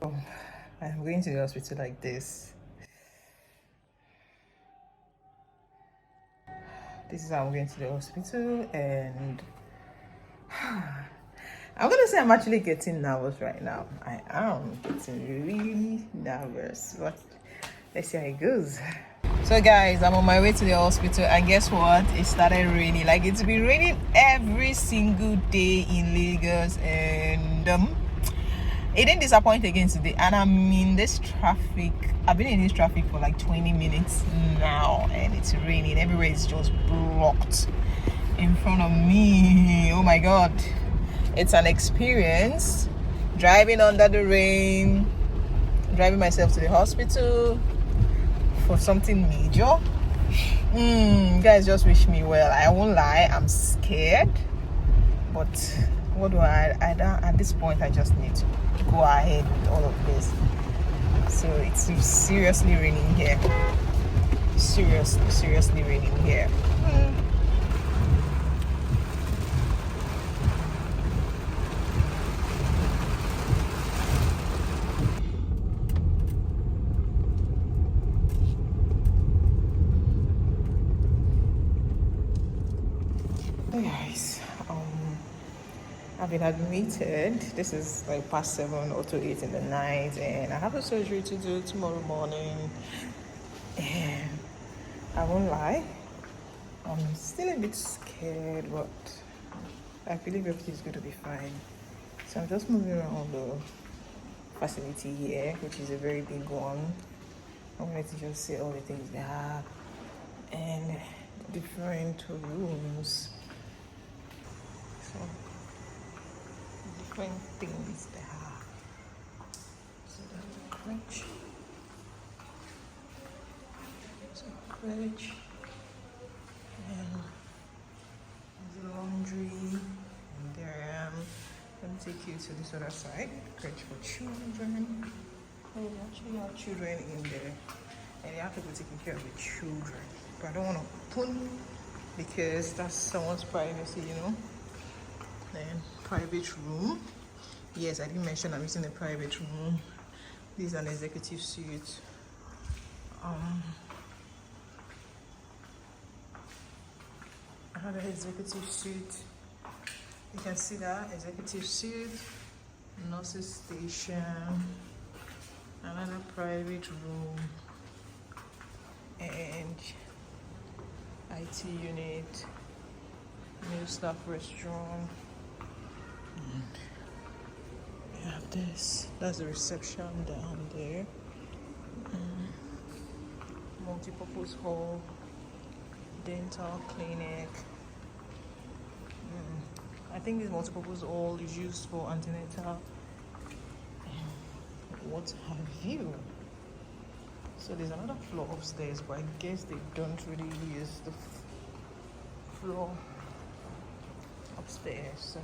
I'm going to the hospital like this. This is how I'm going to the hospital, and I'm gonna say I'm actually getting nervous right now. I am getting really nervous, but let's see how it goes. So guys, I'm on my way to the hospital, and guess what? It started raining. Like, it's been raining every single day in Lagos, and it didn't disappoint again today. And I'm in this traffic. I've been in this traffic for like 20 minutes now, and it's raining. Everywhere is just blocked in front of me. Oh my god, it's an experience driving under the rain, driving myself to the hospital for something major. Guys, just wish me well. I won't lie, I'm scared, but what do I don't, at this point I just need to go ahead with all of this. So it's seriously raining here. Seriously raining here. Guys, I've been admitted. This is like past 7 or to 8 in the night, and I have a surgery to do tomorrow morning. And I won't lie, I'm still a bit scared, but I believe everything's going to be fine. So I'm just moving around the facility here, which is a very big one. I wanted to just see all the things they have and different rooms. So different things they have. So there's a crutch. There's a crutch. And there's a laundry. And there I am. Let me take you to this other side. Crutch for children. Oh, we actually have children in there. And they have people taking care of the children. But I don't want to open because that's someone's privacy, you know. Then private room. Yes, I didn't mention I'm using the private room. This is an executive suite. Another executive suite. You can see that executive suite, nurses station, another private room, and IT unit, new staff restroom. We have this. That's the reception down there. Multi-purpose hall, dental clinic. I think this multi-purpose hall is used for antenatal. What have you? So there's another floor upstairs, but I guess they don't really use the floor upstairs. So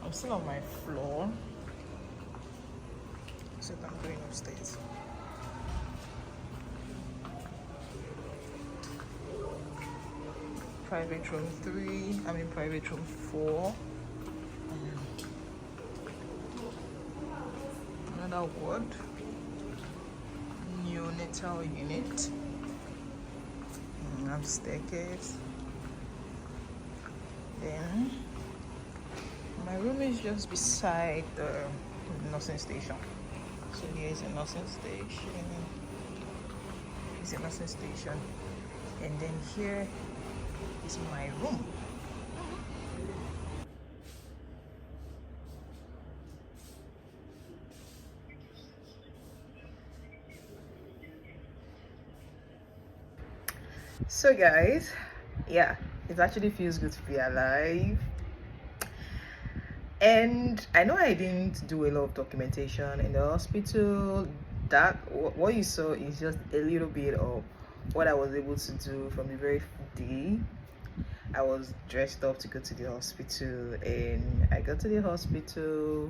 I'm still on my floor, except I'm going upstairs. Private room 3, private room 4. Another ward, neonatal unit. I have staircase. Then my room is just beside the nursing station. So here is a nursing station. It's a nursing station. And then here is my room. So guys, yeah, it actually feels good to be alive. And I know I didn't do a lot of documentation in the hospital. That what you saw is just a little bit of what I was able to do from the very day. I was dressed up to go to the hospital, and I got to the hospital.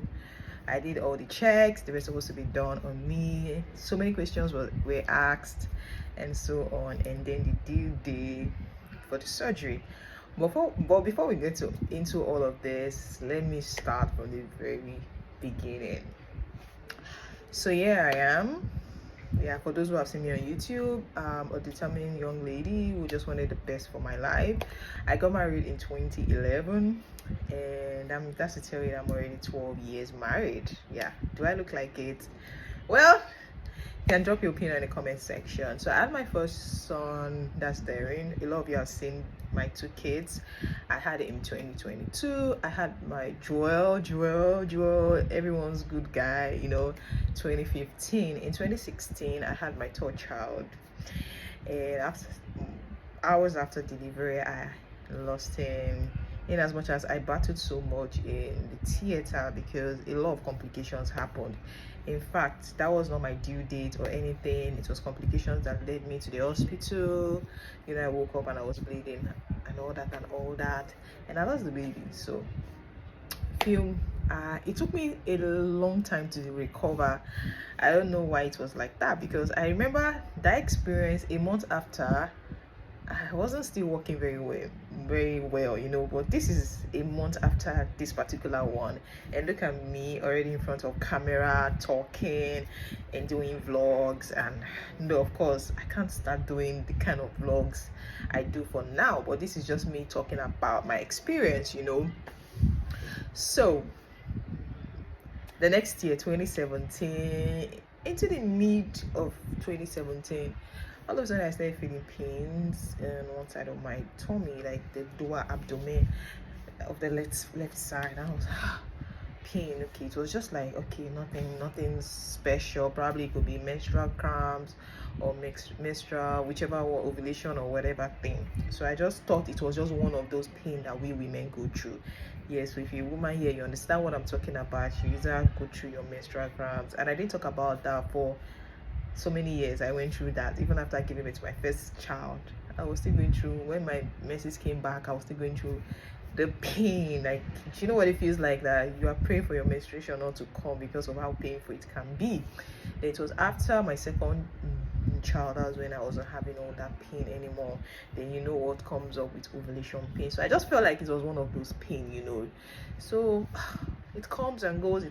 I did all the checks they were supposed to be done on me. So many questions were asked and so on. And then the due day for the surgery. But before we get into all of this, let me start from the very beginning. So here I am. Yeah, for those who have seen me on YouTube, a determined young lady who just wanted the best for my life. I got married in 2011, and that's to tell you I'm already 12 years married. Yeah, do I look like it? Well, you can drop your opinion in the comment section. So I had my first son, that's Darren. A lot of you have seen my 2 kids. I had it in 2022. I had my Joel, everyone's good guy, 2015. In 2016, I had my 3rd child, and hours after delivery, I lost him. In as much as I battled so much in the theater because a lot of complications happened. In fact, that was not my due date or anything. It was complications that led me to the hospital. I woke up and I was bleeding and all that, and I lost the baby. So it took me a long time to recover. I don't know why it was like that, because I remember that experience a month after. I wasn't still working very well, but this is a month after this particular one, and look at me already in front of camera talking and doing vlogs. And no, of course I can't start doing the kind of vlogs I do for now, but this is just me talking about my experience. So the next year, 2017, into the mid of 2017, all of a sudden I started feeling pains on one side of my tummy, like the lower abdomen of the left side. I was pain. Okay, it was just like, okay, nothing special. Probably it could be menstrual cramps or menstrual, whichever, or ovulation or whatever thing. So I just thought it was just one of those pain that we women go through. Yes, so if you're a woman here, you understand what I'm talking about. You either go through your menstrual cramps, and I didn't talk about that for so many years. I went through that even after giving birth to my first child. I was still going through, when my menses came back, I was still going through the pain. Like, do you know what it feels like, that you are praying for your menstruation not to come because of how painful it can be? It was after my second child, that was when I wasn't having all that pain anymore. Then you know what comes up with ovulation pain. So I just felt like it was one of those pain. So it comes and goes,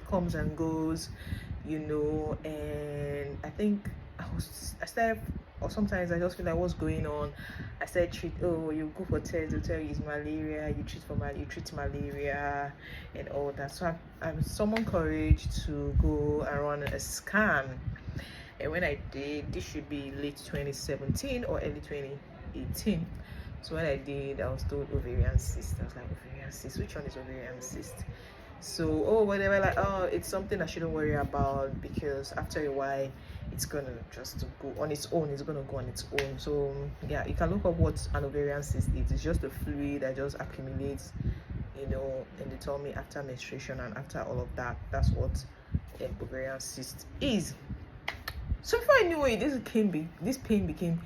and I think I started, or sometimes I just feel like, what's going on? I started you go for tests, they'll tell you it's malaria, you treat malaria and all that. So I'm summoned courage to go and run a scan. And when I did, this should be late 2017 or early 2018. So when I did, I was told ovarian cyst. I was like, ovarian cyst? Which one is ovarian cyst? So they were like, it's something I shouldn't worry about, because after a while it's gonna just go on its own. So yeah, you can look up what an ovarian cyst is. It's just a fluid that just accumulates in the tummy after menstruation and after all of that. That's what an ovarian cyst is. So before I knew it, this pain became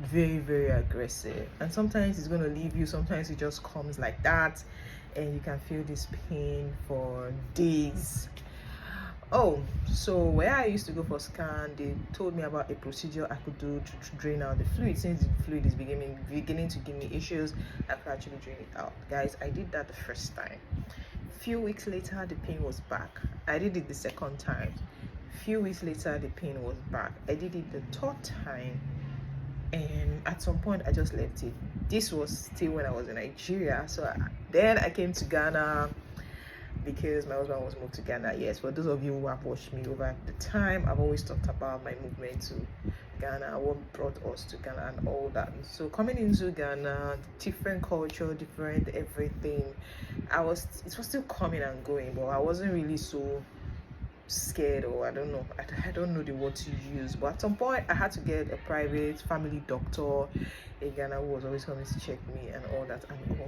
very, very aggressive, and sometimes it's going to leave you, sometimes it just comes like that, and you can feel this pain for days. So where I used to go for scan, they told me about a procedure I could do to drain out the fluid. Since the fluid is beginning to give me issues, I could actually drain it out. Guys, I did that the first time. Few weeks later, the pain was back. I did it the second time. Few weeks later, the pain was back. I did it the 3rd time, and at some point I just left it. This was still when I was in Nigeria. So then I came to Ghana because my husband was moved to Ghana. Yes, for those of you who have watched me over the time, I've always talked about my movement to Ghana, what brought us to Ghana and all that. So coming into Ghana, different culture, different everything, it was still coming and going, but I wasn't really so scared, or I don't know the word to use. But at some point I had to get a private family doctor in Ghana who was always coming to check me and all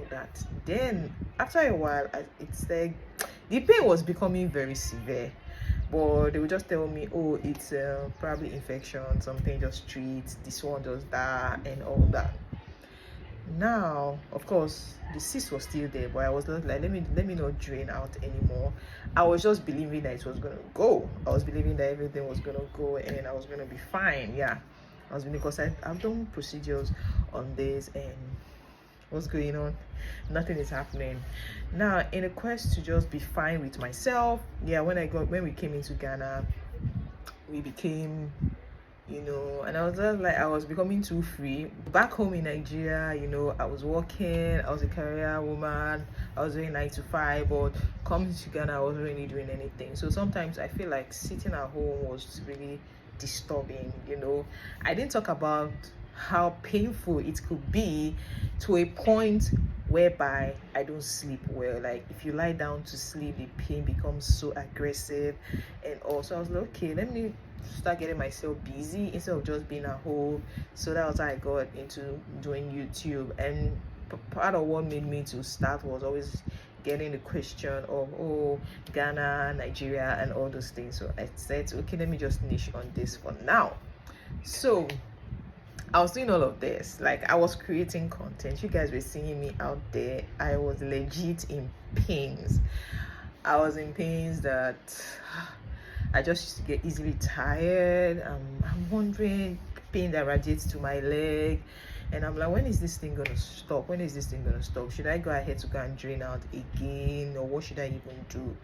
that. Then after a while, it's like the pain was becoming very severe, but they would just tell me, it's probably infection, something, just treat this one, does that and all that. Now, of course, the cyst was still there, but I was not like, let me not drain out anymore. I was just believing that it was gonna go. I was believing that everything was gonna go and I was gonna be fine. Yeah, because I've done procedures on this, and What's going on? Nothing is happening. Now, in a quest to just be fine with myself, yeah, when we came into Ghana, we became, and I was just like, I was becoming too free. Back home in Nigeria, I was working, I was a career woman, I was doing 9 to 5, but coming to Ghana, I wasn't really doing anything. So sometimes I feel like sitting at home was really disturbing. I didn't talk about how painful it could be to a point whereby I don't sleep well. Like if you lie down to sleep, the pain becomes so aggressive. And also I was like, okay, let me start getting myself busy instead of just being at home. So that was how I got into doing YouTube. And part of what made me to start was always getting the question of, oh, Ghana, Nigeria, and all those things. So I said, okay, let me just niche on this for now. So I was doing all of this, like I was creating content. You guys were seeing me out there. I was legit in pains. I was in pains that I just used to get easily tired. I'm wondering, pain that radiates to my leg. And I'm like, when is this thing gonna stop? When is this thing gonna stop? Should I go ahead to go and drain out again? Or what should I even do?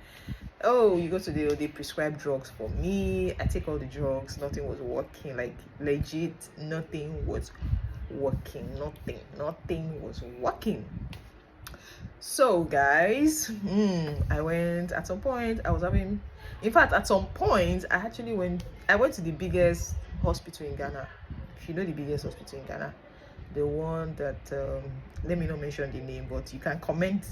Oh, you go to they prescribe drugs for me. I take all the drugs, nothing was working. Like legit, nothing was working. Nothing was working. So guys, I went at some point. In fact, at some point, I went to the biggest hospital in Ghana. If you know the biggest hospital in Ghana, the one that let me not mention the name, but you can comment.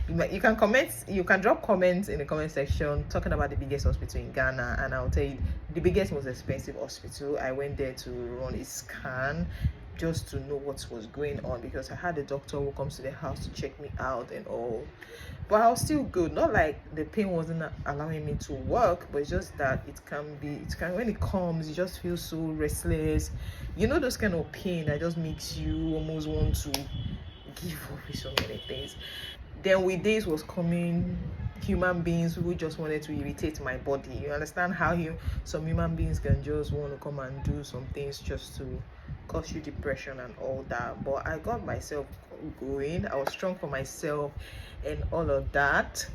You can drop comments in the comment section talking about the biggest hospital in Ghana, and I'll tell you the biggest, most expensive hospital. I went there to run a scan just to know what was going on, because I had a doctor who comes to the house to check me out and all, but I was still good. Not like the pain wasn't allowing me to work, but it's just that when it comes, you just feel so restless. Those kind of pain that just makes you almost want to give up with so many things. Then with this was coming human beings who just wanted to irritate my body. You understand how some human beings can just want to come and do some things just to cause you depression and all that. But I got myself going. I was strong for myself and all of that.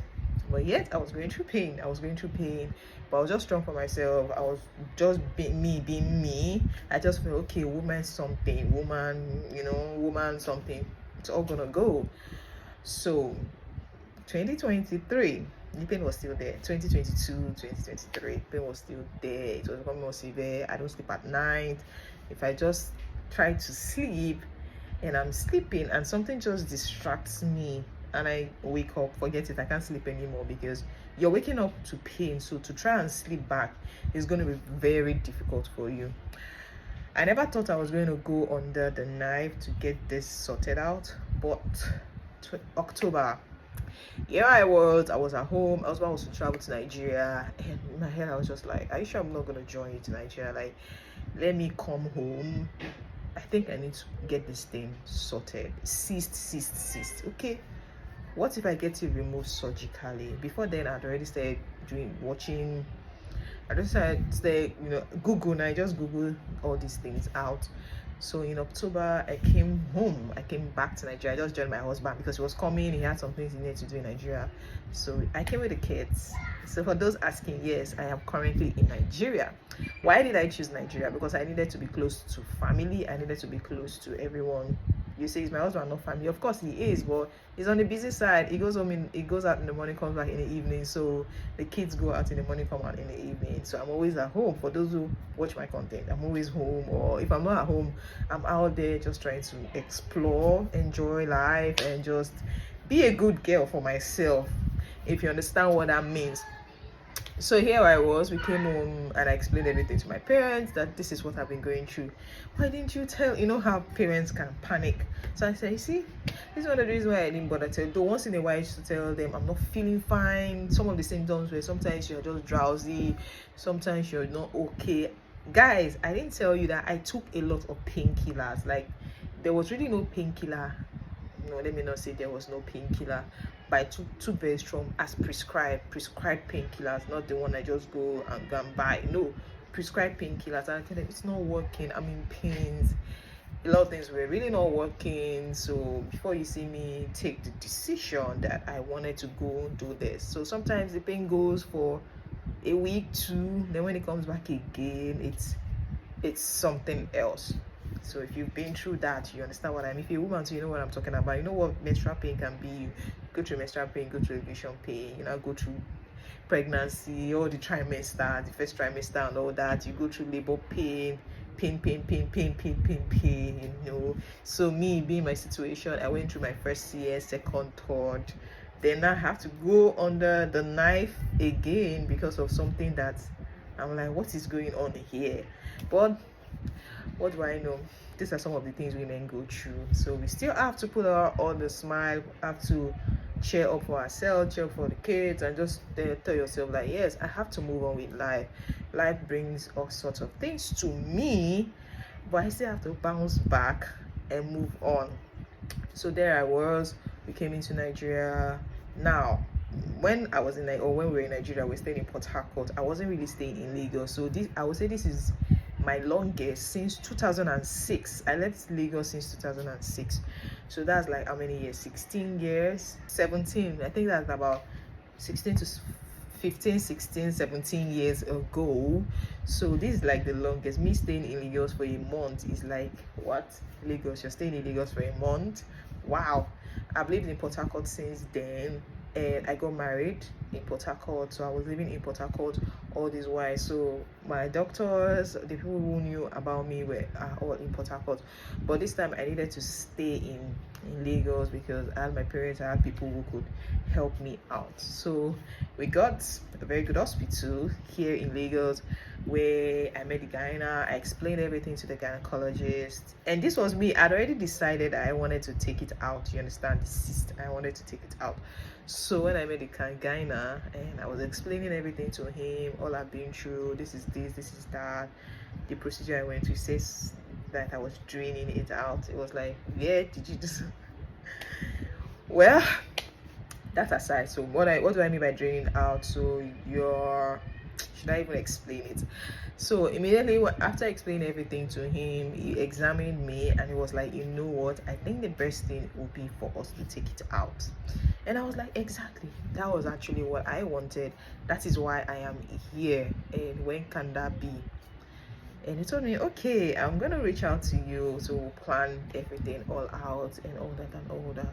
But yet I was going through pain. But I was just strong for myself. I was just being me. I just felt, okay, woman something. It's all gonna go. So 2023, the pain was still there. 2022, 2023, pain was still there. It was becoming more severe. I don't sleep at night. If I just try to sleep and I'm sleeping and something just distracts me and I wake up, forget it, I can't sleep anymore, because you're waking up to pain. So to try and sleep back is going to be very difficult for you. I never thought I was going to go under the knife to get this sorted out, but October, here I was at home. I was supposed to travel to Nigeria, and in my head I was just like, are you sure I'm not going to join you to Nigeria? Like, let me come home. I think I need to get this thing sorted. Cyst. Okay, what if I get it removed surgically? Before then, I'd already started watching. I just started, Google, and I just Google all these things out. So in October, I came home. I came back to Nigeria. I just joined my husband because he was coming. He had some things he needed to do in Nigeria. So I came with the kids. So for those asking, yes, I am currently in Nigeria. Why did I choose Nigeria? Because I needed to be close to family. I needed to be close to everyone. You say, is my husband not family? Of course he is, but he's on the busy side. He goes out in the morning, comes back in the evening. So the kids go out in the morning, come out in the evening. So I'm always at home. For those who watch my content, I'm always home. Or if I'm not at home, I'm out there just trying to explore, enjoy life, and just be a good girl for myself, if you understand what that means. So here I was, we came home and I explained everything to my parents, that this is what I've been going through. Why didn't you tell? How parents can panic. So I said, you see, this is one of the reasons why I didn't bother to tell. Though once in a while I used to tell them I'm not feeling fine. Some of the symptoms were sometimes you're just drowsy, sometimes you're not okay. Guys, I didn't tell you that I took a lot of painkillers. Like, there was really no painkiller. No, let me not say there was no painkiller, but I took two very strong as prescribed painkillers, not the one I just go and buy. No, prescribed painkillers. And I tell them it's not working. I'm in pains. a lot of things were really not working. So before you see me take the decision that I wanted to go do this, so sometimes the pain goes for a week, two, then when it comes back again, it's something else. So if you've been through that, you understand what I mean. If you're a woman, so you know what I'm talking about. You know what menstrual pain can be. You go through menstrual pain, go through ovulation pain, you know, go through pregnancy, all the trimester, the first trimester and all that. You go through labor pain, pain, you know. So me being my situation, I went through my first year, second, third, then I have to go under the knife again because of something that I'm like, what is going on here? But what do I know? These are some of the things women go through. So we still have to put our on the smile, have to cheer up for ourselves, cheer up for the kids, and just tell yourself like, yes, I have to move on with life. Life brings all sorts of things to me, but I still have to bounce back and move on. So there I was. We came into Nigeria. Now, when I was in or when we were in Nigeria, we stayed in Port Harcourt. I wasn't really staying in Lagos. So this, I would say, this is my longest since 2006. I left Lagos since 2006. So that's like how many years? 16 years, 17. I think that's about 16 to 15, 16, 17 years ago. So this is like the longest. Me staying in Lagos for a month is like, what? Lagos, you're staying in Lagos for a month? Wow. I've lived in Port Harcourt since then, and I got married in Port Harcourt, so I was living in Port Harcourt all this while. So my doctors, the people who knew about me were all in Port Harcourt, but this time I needed to stay in Lagos because I had my parents, I had people who could help me out. So we got a very good hospital here in Lagos where I met the gyna. I explained everything to the gynecologist, and this was me. I'd already decided I wanted to take it out. You understand? The cyst, I wanted to take it out. So when I met the gyna and I was explaining everything to him, all I've been through, this is this is that, the procedure I went to, says that I was draining it out. It was like, yeah, did you just well, that aside, so what do I mean by draining out? So should I even explain it? So immediately after explaining everything to him, he examined me and he was like, you know what, I think the best thing would be for us to take it out. And I was like, exactly, that was actually what I wanted. That is why I am here. And when can that be? And he told me, okay, I'm gonna reach out to you to plan everything all out and all that and all that.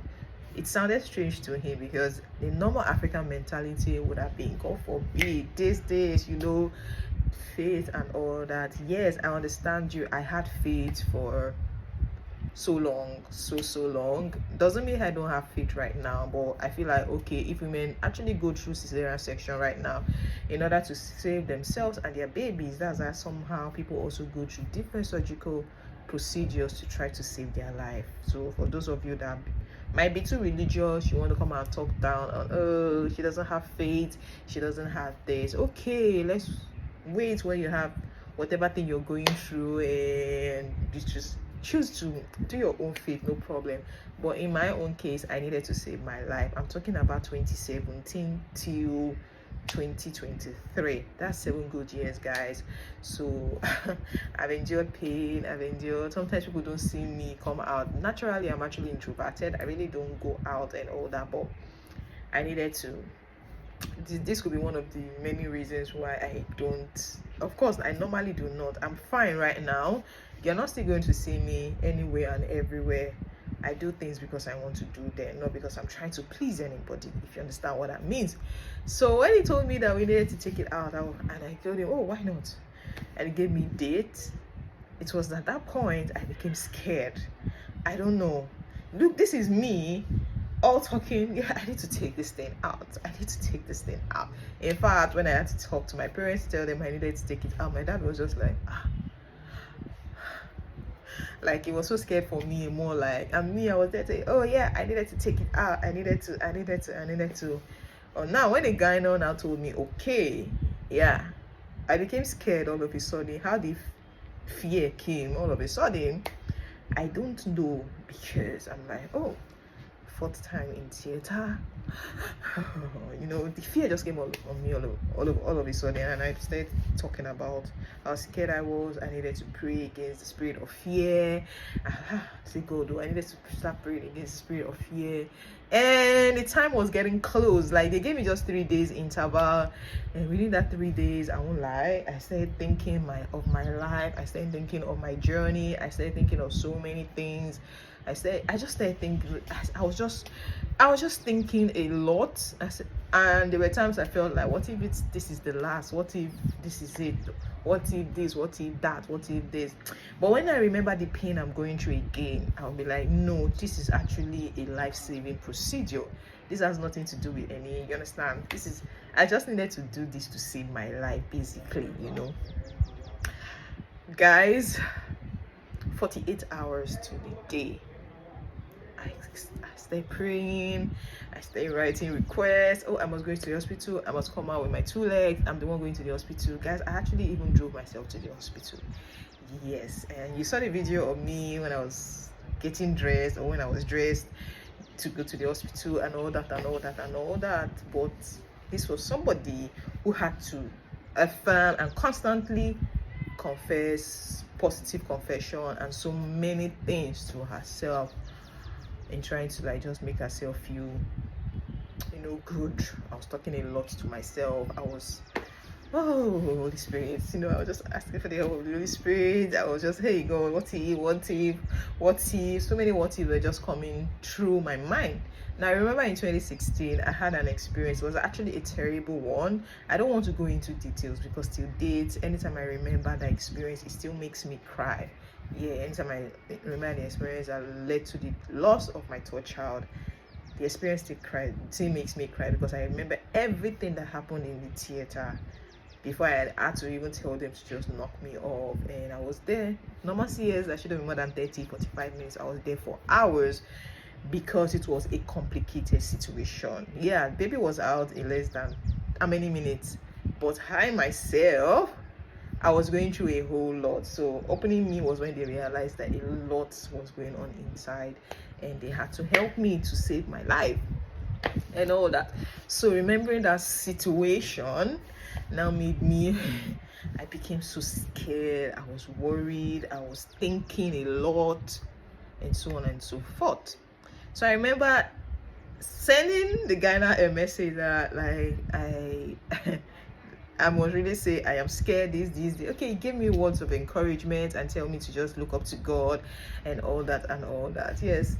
It sounded strange to him because the normal African mentality would have been, God forbid, these days, you know, faith and all that. Yes, I understand you. I had faith for so long. Doesn't mean I don't have faith right now, but I feel like, okay, if women actually go through cesarean section right now in order to save themselves and their babies, that's why somehow people also go through different surgical procedures to try to save their life. So for those of you that might be too religious, you want to come and talk down on, oh, she doesn't have faith, she doesn't have this, okay, let's wait when you have whatever thing you're going through and you just choose to do your own faith, no problem. But in my own case, I needed to save my life. I'm talking about 2017 till 2023. That's 7 good years, guys. So I've endured pain, I've endured, sometimes people don't see me come out. Naturally, I'm actually introverted. I really don't go out and all that, but I needed to. This could be one of the many reasons why I don't. Of course, I normally do not. I'm fine right now. You're not still going to see me anywhere and everywhere. I do things because I want to do them, not because I'm trying to please anybody, if you understand what that means. So when he told me that we needed to take it out, and I told him, oh, why not? And he gave me dates. It was at that point I became scared. I don't know. Look, this is me all talking, yeah, I need to take this thing out. I need to take this thing out. In fact, when I had to talk to my parents, tell them I needed to take it out, my dad was just like, like he was so scared for me, more like, and me, I was there saying, oh yeah, I needed to take it out. I needed to. Oh, now when the guy now told me, okay, yeah, I became scared all of a sudden. How the fear came all of a sudden, I don't know, because I'm like, oh, 4th time in theater, You know, the fear just came on me all of a sudden, and I started talking about how scared I was. I needed to pray against the spirit of fear. Say, God, I needed to start praying against the spirit of fear. And the time was getting close. Like, they gave me just 3 days interval, and within that 3 days, I won't lie, I started thinking of my life. I started thinking of my journey. I started thinking of so many things. I just started thinking. I was just thinking a lot. And there were times I felt like, what if this is the last? What if this is it? What if this? What if that? What if this? But when I remember the pain I'm going through again, I'll be like, no, this is actually a life-saving procedure. This has nothing to do with any, you understand? I just needed to do this to save my life, basically, you know. Guys, 48 hours to the day, I started praying. I started writing requests. Oh, I must go to the hospital. I must come out with my 2 legs. I'm the one going to the hospital. Guys, I actually even drove myself to the hospital. Yes, and you saw the video of me when I was getting dressed, or when I was dressed to go to the hospital, and all that and all that and all that. But this was somebody who had to affirm and constantly confess, positive confession, and so many things to herself, in trying to like just make herself feel, you know, good. I was talking a lot to myself. I was, oh, Holy Spirit, you know, I was just asking for the help of the Holy Spirit. I was just, hey God, what if, so many what if were just coming through my mind. Now I remember in 2016 I had an experience. It was actually a terrible one. I don't want to go into details, because till date, anytime I remember that experience, it still makes me cry. Yeah, anytime I remember the experience that led to the loss of my third child, the experience still makes me cry, because I remember everything that happened in the theater before I had to even tell them to just knock me off. And I was there. Normal CS, I should have been more than 30-45 minutes. I was there for hours, because it was a complicated situation. Yeah, baby was out in less than how many minutes, but I myself, I was going through a whole lot. So opening me was when they realized that a lot was going on inside, and they had to help me to save my life and all that. So remembering that situation now made me, I became so scared. I was worried. I was thinking a lot, and so on and so forth. So I remember sending the guy now a message that, like, I must really say, I am scared, this. Okay, he gave me words of encouragement and tell me to just look up to God and all that and all that. Yes,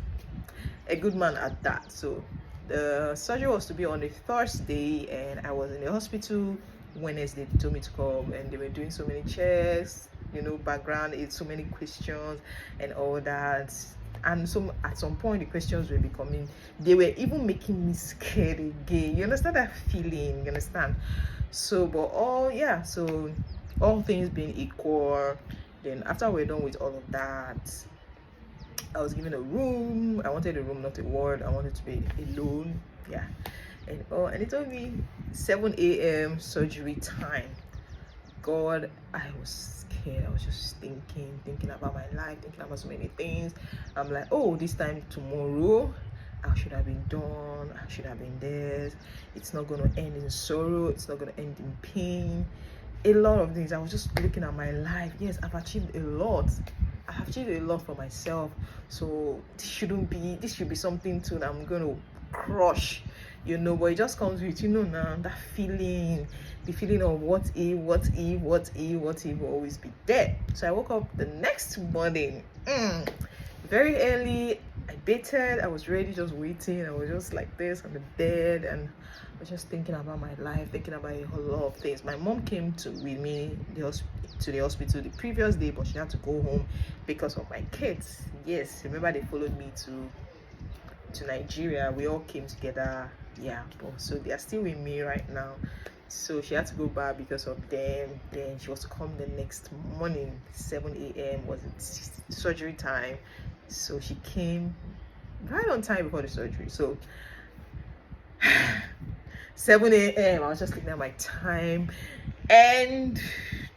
a good man at that. So the surgery was to be on a Thursday, and I was in the hospital Wednesday. They told me to come, and they were doing so many checks, you know, background, it's so many questions and all that. And so at some point the questions were they were even making me scared again. You understand that feeling? You understand? So, but all things being equal, then after we're done with all of that, I was given a room. I wanted a room, not a ward. I wanted to be alone. Yeah. And it told me 7 a.m. surgery time. God, I was scared. I was just thinking about my life, thinking about so many things. I'm like, oh, this time tomorrow I should have been done. I should have been there. It's not going to end in sorrow. It's not going to end in pain. A lot of things. I was just looking at my life. Yes, I've achieved a lot. I've achieved a lot for myself. So this should be something too that I'm going to crush, you know. But it just comes with, you know, now that feeling, the feeling of what if will always be there. So I woke up the next morning very early. I baited. I was ready, just waiting. I was just like this on the bed, and I was just thinking about my life, thinking about a whole lot of things. My mom came with me to the hospital the previous day, but she had to go home because of my kids. Yes, remember they followed me to Nigeria. We all came together. Yeah, but so they are still with me right now. So she had to go back because of them. Then she was to come the next morning. 7 a.m. was it surgery time. So she came right on time before the surgery. So 7 a.m. I was just looking at my time, and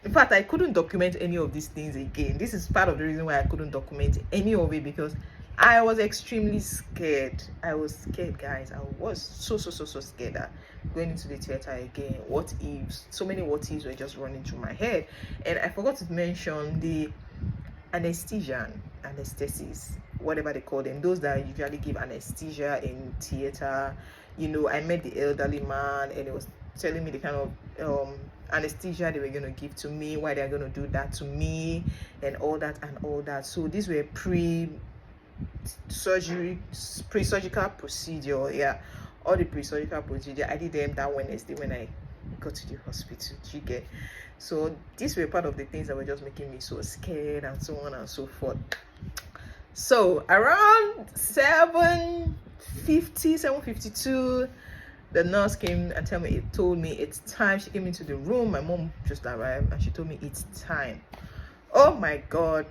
in fact I couldn't document any of these things again. This is part of the reason why I couldn't document any of it, because I was extremely scared. I was scared, guys. I was so scared that going into the theater again, what ifs, so many what ifs were just running through my head. And I forgot to mention the anesthesis, whatever they call them, those that usually give anesthesia in theater. You know, I met the elderly man and he was telling me the kind of anesthesia they were going to give to me, why they're going to do that to me, and all that and all that. So these were pre-surgical procedure. Yeah, all the pre-surgical procedure, I did them that Wednesday when I got to the hospital. You get? So these were part of the things that were just making me so scared and so on and so forth. So around 7:52, the nurse came and told me it's time. She came into the room. My mom just arrived and she told me it's time. Oh my God.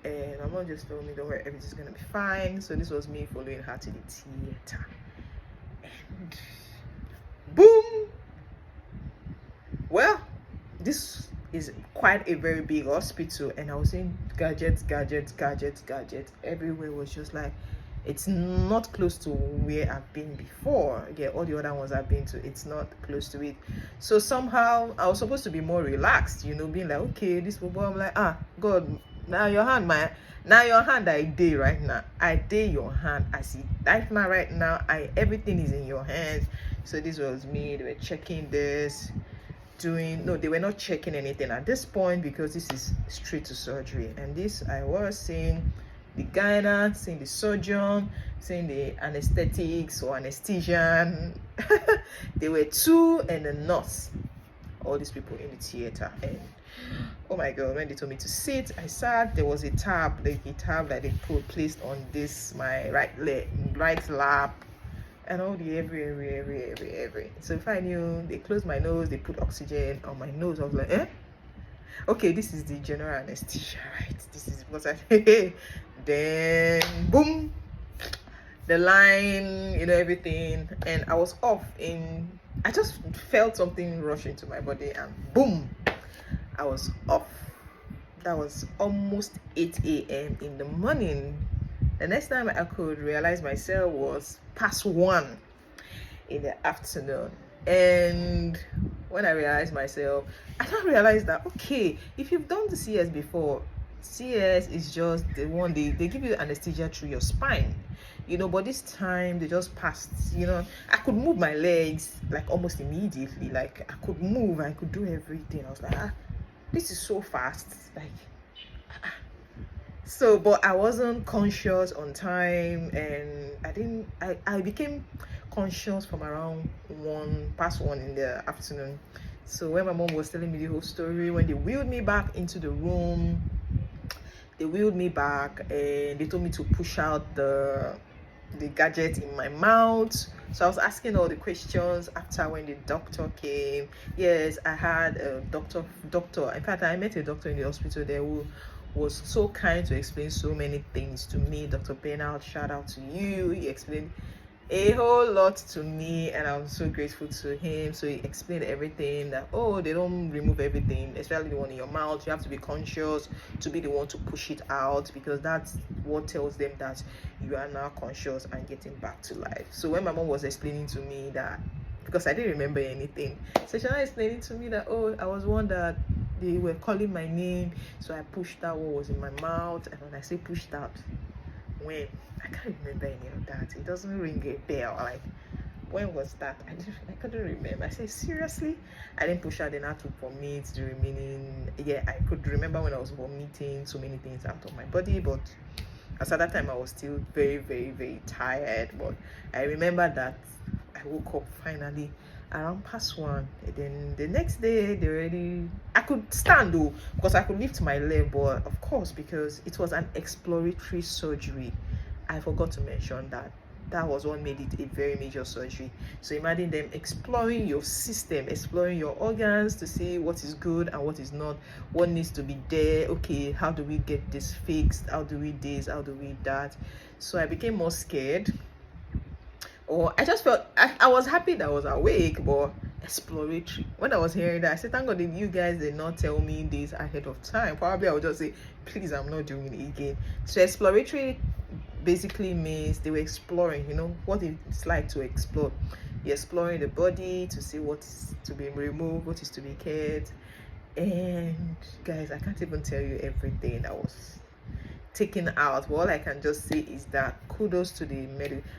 And my mom just told me, don't worry, everything's gonna be fine. So this was me following her to the theater. And boom. Well, this is quite a very big hospital, and I was seeing gadgets everywhere. Was just like, it's not close to where I've been before. Yeah, all the other ones I've been to, it's not close to it. So somehow I was supposed to be more relaxed, you know, being like, okay, this football. I'm like, God, now your hand I day right now. I day your hand. I see right now. Everything is in your hands. So this was me. They were checking this. They were not checking anything at this point because this is straight to surgery. And this, I was seeing the gynae, seeing the surgeon, seeing the anesthetics or anesthesian. They were two and a nurse, all these people in the theater. And oh my God, when they told me to sit, I sat. There was a tab that they placed on this, my right lap, and all the every. So if I knew, they closed my nose, they put oxygen on my nose. I was like, okay, this is the general anesthesia, right? This is what I then boom, the line, you know, everything. And I was off I just felt something rush into my body and boom, I was off. That was almost 8 a.m. in the morning. The next time I could realize myself was past 1 in the afternoon. And when I realized myself, I don't realize that, okay, if you've done the CS before, CS is just the one they give you anesthesia through your spine, you know, but this time they just passed, you know. I could move my legs like almost immediately, like I could move, I could do everything. I was like, this is so fast, like so, but I wasn't conscious on time, and I became conscious from around past 1 in the afternoon. So when my mom was telling me the whole story, when they wheeled me back into the room, and they told me to push out the gadget in my mouth. So I was asking all the questions after when the doctor came. Yes, I had a doctor. In fact, I met a doctor in the hospital there who was so kind to explain so many things to me. Dr. Bernard, shout out to you. He explained a whole lot to me, and I'm so grateful to him. So he explained everything, that they don't remove everything, especially the one in your mouth. You have to be conscious to be the one to push it out, because that's what tells them that you are now conscious and getting back to life. So when my mom was explaining to me that, because I didn't remember anything, so she was explaining to me that I was one that they were calling my name, so I pushed out what was in my mouth. And when I say pushed out, when I can't remember any of that, it doesn't ring a bell. Like, when was that? I couldn't remember. I said, seriously? I didn't push out, then I took vomit the remaining. Yeah, I could remember when I was vomiting so many things out of my body, but as at that time I was still very, very, very tired. But I remember that I woke up finally around past 1. And then the next day I could stand though, because I could lift my leg, but of course, because it was an exploratory surgery, I forgot to mention that was what made it a very major surgery. So imagine them exploring your system, exploring your organs to see what is good and what is not, what needs to be there. Okay, how do we get this fixed? How do we this? How do we that? So I became more scared. Or I just felt, I was happy that I was awake, but exploratory. When I was hearing that, I said, thank God that you guys did not tell me this ahead of time. Probably I would just say, please, I'm not doing it again. So exploratory basically means they were exploring, what it's like to explore. You're exploring the body to see what's to be removed, what is to be kept. And guys, I can't even tell you everything that was taken out, but all I can just say is that kudos to the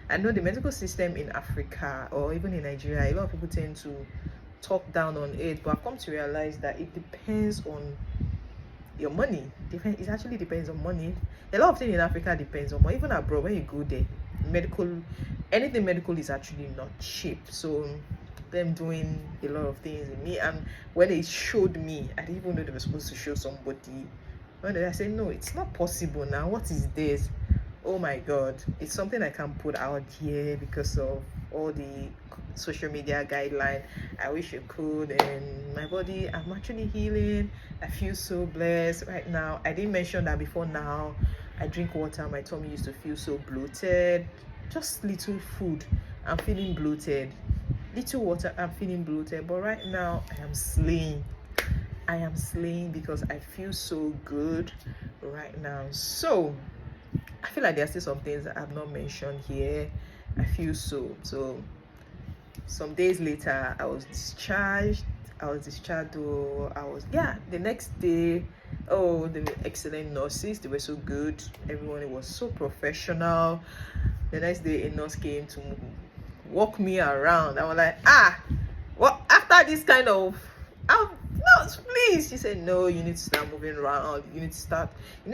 I know the medical system in Africa or even in Nigeria, a lot of people tend to talk down on it, but I've come to realize that it depends on your money. It actually depends on money. A lot of things in Africa depends on money. Even abroad, when you go there, anything medical is actually not cheap. So them doing a lot of things in me, and when they showed me, I didn't even know they were supposed to show somebody. When I said no, it's not possible now. What is this? Oh my god, it's something I can't put out here because of all the social media guideline. I wish you could. And my body, I'm actually healing. I feel so blessed right now. I didn't mention that before. Now I drink water. My tummy used to feel so bloated. Just little food, I'm feeling bloated. Little water, I'm feeling bloated. But right now I am slaying. I am slaying because I feel so good right now. So I feel like there are still some things that I've not mentioned here. I feel so some days later I was discharged. The next day, oh, the excellent nurses, they were so good. Everyone was so professional. The next day a nurse came to walk me around. I was like, what after this kind of no, please. She said, no, you need to start moving around. You need to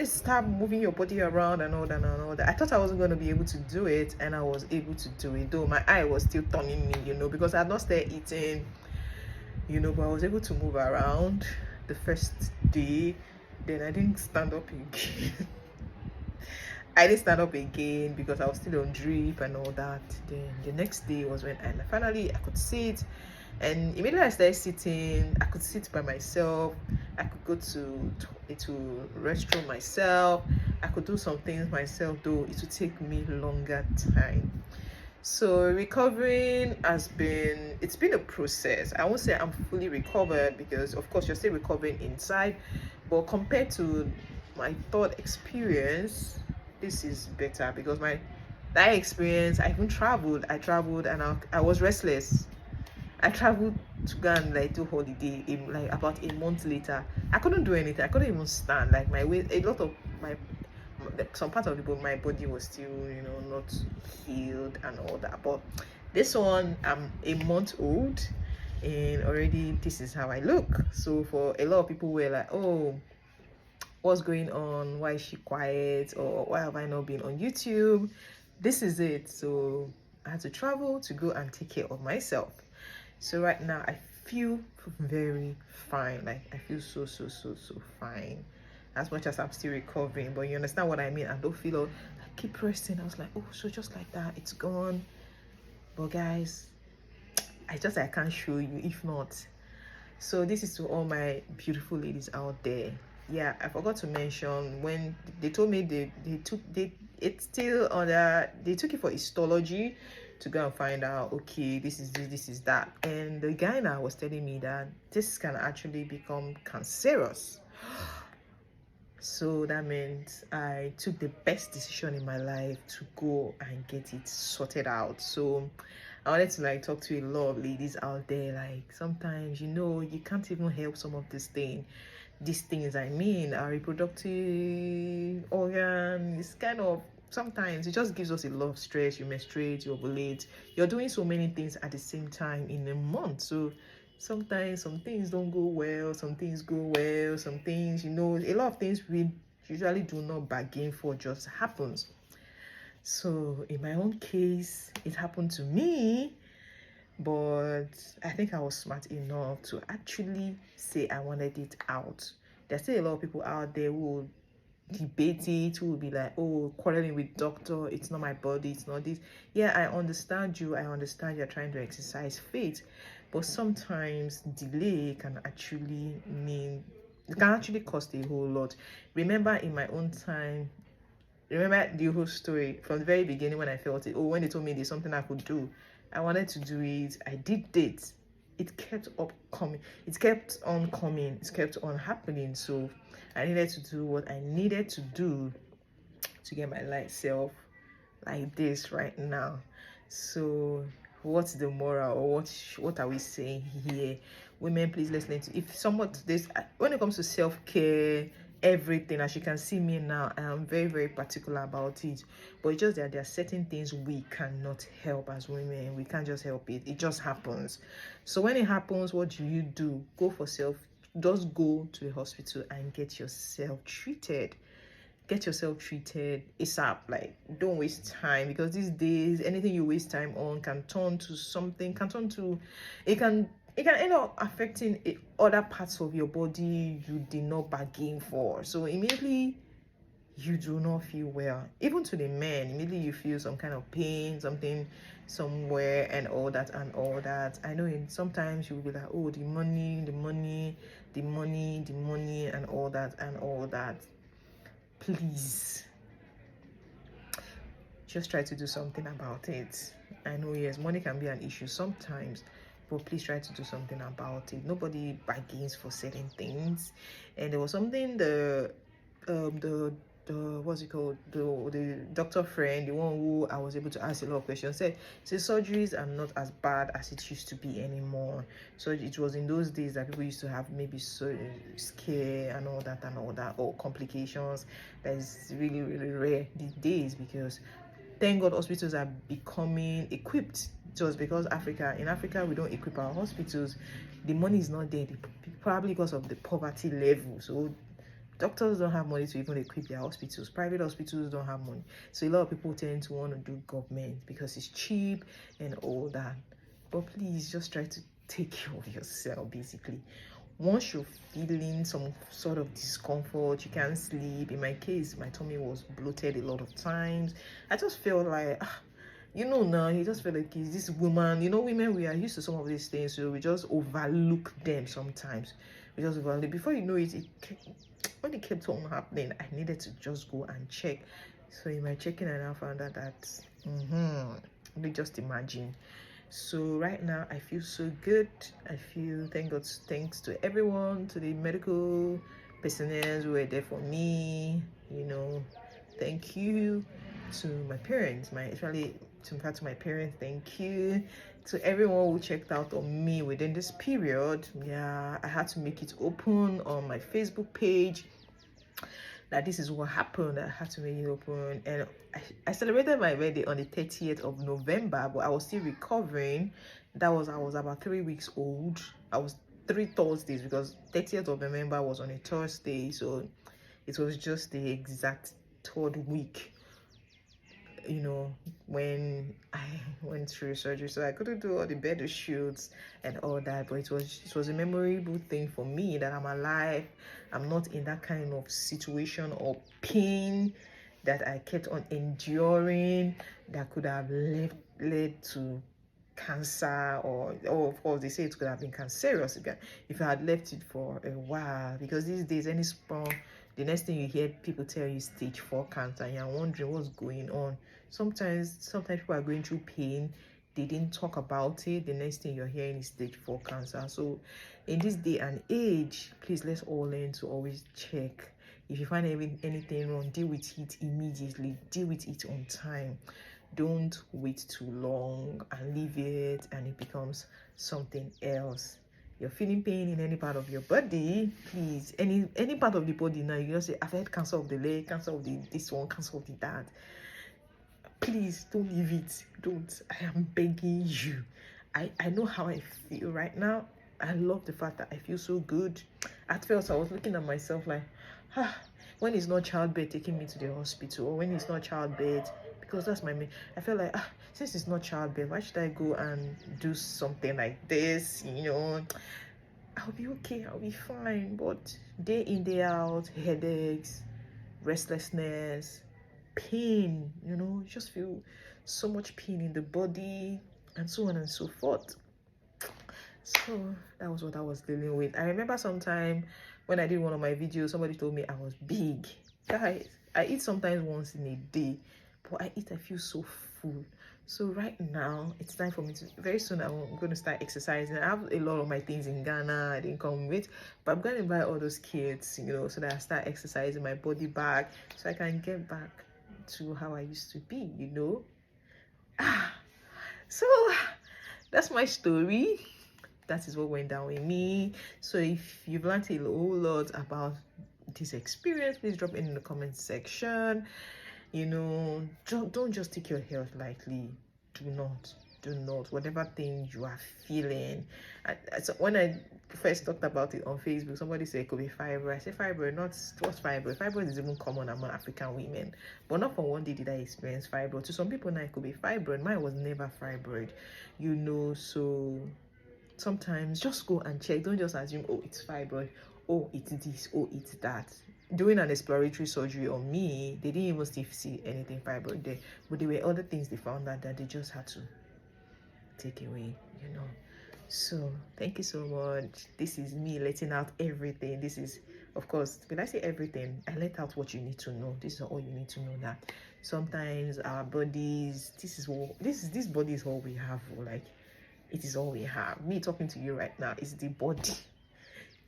start moving your body around and all that and all that. I thought I wasn't going to be able to do it, and I was able to do it, though my eye was still turning me, because I had not started eating, but I was able to move around the first day. Then I didn't stand up again. I didn't stand up again because I was still on drip and all that. Then the next day was when I could sit. And immediately I started sitting, I could sit by myself. I could go to restroom myself. I could do some things myself, though it would take me longer time. So recovering it's been a process. I won't say I'm fully recovered because of course you're still recovering inside, but compared to my third experience, this is better because that experience, I traveled and I was restless. I traveled to go and do holiday in about a month later. I couldn't do anything. I couldn't even stand. Like my weight, some part of my body was still, not healed and all that. But this one, I'm a month old, and already this is how I look. So for a lot of people, were like, oh, what's going on? Why is she quiet? Or why have I not been on YouTube? This is it. So I had to travel to go and take care of myself. So right now I feel very fine. Like I feel so fine, as much as I'm still recovering. But you understand what I mean? I don't feel I keep resting. I was like, oh, so just like that it's gone. But guys, I can't show you if not. So this is to all my beautiful ladies out there. Yeah, I forgot to mention when they told me they took it for histology to go and find out, okay, this is that. And the guy now was telling me that this can actually become cancerous. So that meant I took the best decision in my life to go and get it sorted out. So I wanted to talk to a lot of ladies out there. Sometimes you can't even help some of these things. I mean, our reproductive organ is kind of, sometimes it just gives us a lot of stress. You menstruate, you ovulate, you're doing so many things at the same time in a month. So sometimes some things don't go well, some things go well, some things, a lot of things we usually do not bargain for just happens. So in my own case, it happened to me, but I think I was smart enough to actually say I wanted it out. There's still a lot of people out there who debate it, who will be like, oh, quarreling with doctor, it's not my body, it's not this. Yeah, I understand you. I understand you're trying to exercise faith, but sometimes delay can actually cost a whole lot. Remember in my own time, remember the whole story from the very beginning when I felt it. Oh, when they told me there's something I could do, I wanted to do it. I did it. It kept coming. It kept on happening. So I needed to do what I needed to do to get my life self like this right now. So what's the moral, or what are we saying here? Women, please let's learn to, if somewhat this, when it comes to self-care, everything, as you can see me now, I am very, very particular about it. But it's just that there are certain things we cannot help as women. We can't just help it. It just happens. So when it happens, what do? Go for self, just go to the hospital and get yourself treated. Get yourself treated ASAP. Like, don't waste time, because these days anything you waste time on can turn to something, it can end up affecting other parts of your body you did not bargain for. So immediately you do not feel well. Even to the men, immediately you feel some kind of pain, something somewhere, and all that and all that. I know sometimes you will be like, oh, the money, and all that and all that. Please just try to do something about it. I know, yes, money can be an issue sometimes, but please try to do something about it. Nobody bargains for certain things. And there was something the what's it called, the doctor friend, the one who I was able to ask a lot of questions, said surgeries are not as bad as it used to be anymore. So it was in those days that people used to have maybe scare and all that, or complications. That is really, really rare these days, because thank God hospitals are becoming equipped. Just because in Africa we don't equip our hospitals, the money is not there, probably because of the poverty level. So doctors don't have money to even equip their hospitals. Private hospitals don't have money. So a lot of people tend to want to do government because it's cheap and all that. But please just try to take care of yourself, basically. Once you're feeling some sort of discomfort, you can't sleep. In my case, my tummy was bloated a lot of times. I just felt like, now you just feel like, is this woman, women, we are used to some of these things, so we just overlook them sometimes. We just overlook. Before you know it, when it kept on happening, I needed to just go and check. So in my checking, I now found out that, just imagine. So right now I feel so good. I feel, thank God, thanks to everyone, to the medical personnel who were there for me. Thank you to my parents, to my parents. Thank you to everyone who checked out on me within this period. Yeah, I had to make it open on my Facebook page that this is what happened. I had to make it open, and I celebrated my birthday on the 30th of November, but I was still recovering. I was about 3 weeks old. I was 3 Thursdays, because 30th of November was on a Thursday, so it was just the exact 3rd week, when I went through surgery. So I couldn't do all the bed shoots and all that, but it was a memorable thing for me that I'm alive. I'm not in that kind of situation or pain that I kept on enduring that could have led to cancer, or of course they say it could have been cancerous again if I had left it for a while. Because these days, any small, the next thing you hear people tell you stage 4 cancer, and you're wondering what's going on. Sometimes people are going through pain, they didn't talk about it. The next thing you're hearing is stage 4 cancer. So in this day and age, please, let's all learn to always check. If you find anything wrong, deal with it immediately. Deal with it on time. Don't wait too long and leave it, and it becomes something else. You're feeling pain in any part of your body, please, any part of the body now, you just say, I've had cancer of the leg, cancer of this one, cancer of that. Please don't leave it. Don't. I am begging you. I know how I feel right now. I love the fact that I feel so good. At first, I was looking at myself like, when it's not childbirth taking me to the hospital, or when it's not childbirth, because that's my main. I felt like, since it's not childbirth, why should I go and do something like this? I'll be okay, I'll be fine. But day in, day out, headaches, restlessness, pain, you just feel so much pain in the body, and so on and so forth. So that was what I was dealing with. I remember sometime when I did one of my videos, somebody told me I was big. Guys, I eat sometimes once in a day, but I feel so full. So right now, it's time for me to, very soon I'm going to start exercising. I have a lot of my things in Ghana I didn't come with, but I'm going to buy all those kits, so that I start exercising my body back, so I can get back to how I used to be, you know. So that's my story. That is what went down with me. So if you've learned a whole lot about this experience, please drop it in the comment section. You know, don't just take your health lightly. Do not, whatever thing you are feeling. So when I first talked about it on Facebook, somebody said it could be fibroid. I said fibroid, not what's fibroid. Fibroid is even common among African women, but not for one day did I experience fibroid. To some people now it could be fibroid. Mine was never fibroid, you know. So sometimes just go and check. Don't just assume, oh, it's fibroid, oh, it's this, oh, it's that. Doing an exploratory surgery on me, they didn't even still see anything fibroid there, but there were other things they found out that they just had to take away, you know. So thank you so much. This is me letting out everything. This is, of course, when I say everything, I let out what you need to know. This is all you need to know, that sometimes our bodies, this body is all we have. Like, it is all we have. Me talking to you right now is the body,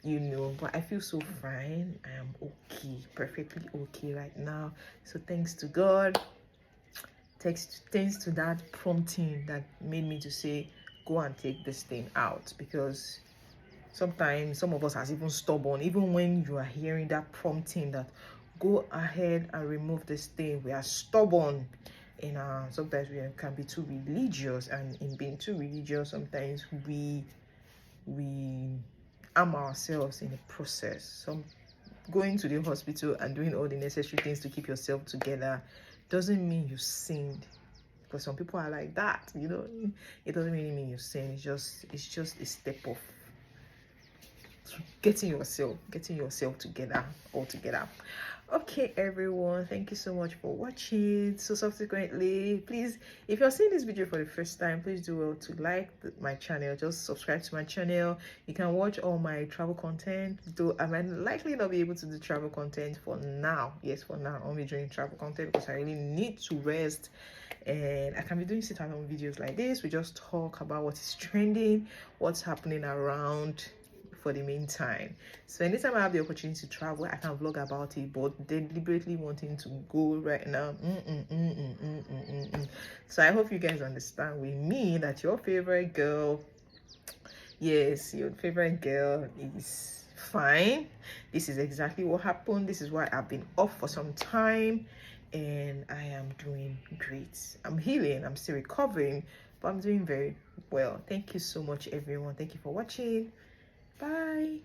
you know. But I feel so fine. I am okay, perfectly okay right now. So thanks to God, thanks to that prompting that made me to say, go and take this thing out. Because sometimes some of us are even stubborn, even when you are hearing that prompting that go ahead and remove this thing, we are stubborn. And sometimes we can be too religious, and in being too religious, sometimes we harm ourselves in the process. Some going to the hospital and doing all the necessary things to keep yourself together doesn't mean you sinned, because some people are like that, you know. It doesn't really mean you sin. It's just a step of getting yourself together altogether. Okay, everyone, thank you so much for watching. So subsequently, please, if you're seeing this video for the first time, please do well to like my channel. Just subscribe to my channel. You can watch all my travel content, though I might likely not be able to do travel content for now. Yes, for now I'll be doing travel content because I really need to rest, and I can be doing sit-at-home videos like this. We just talk about what is trending, what's happening around for the meantime. So anytime I have the opportunity to travel, I can vlog about it, but deliberately wanting to go right now, so I hope you guys understand with me that your favorite girl, yes, your favorite girl is fine. This is exactly what happened. This is why I've been off for some time, and I am doing great. I'm healing, I'm still recovering, but I'm doing very well. Thank you so much, everyone. Thank you for watching. Bye.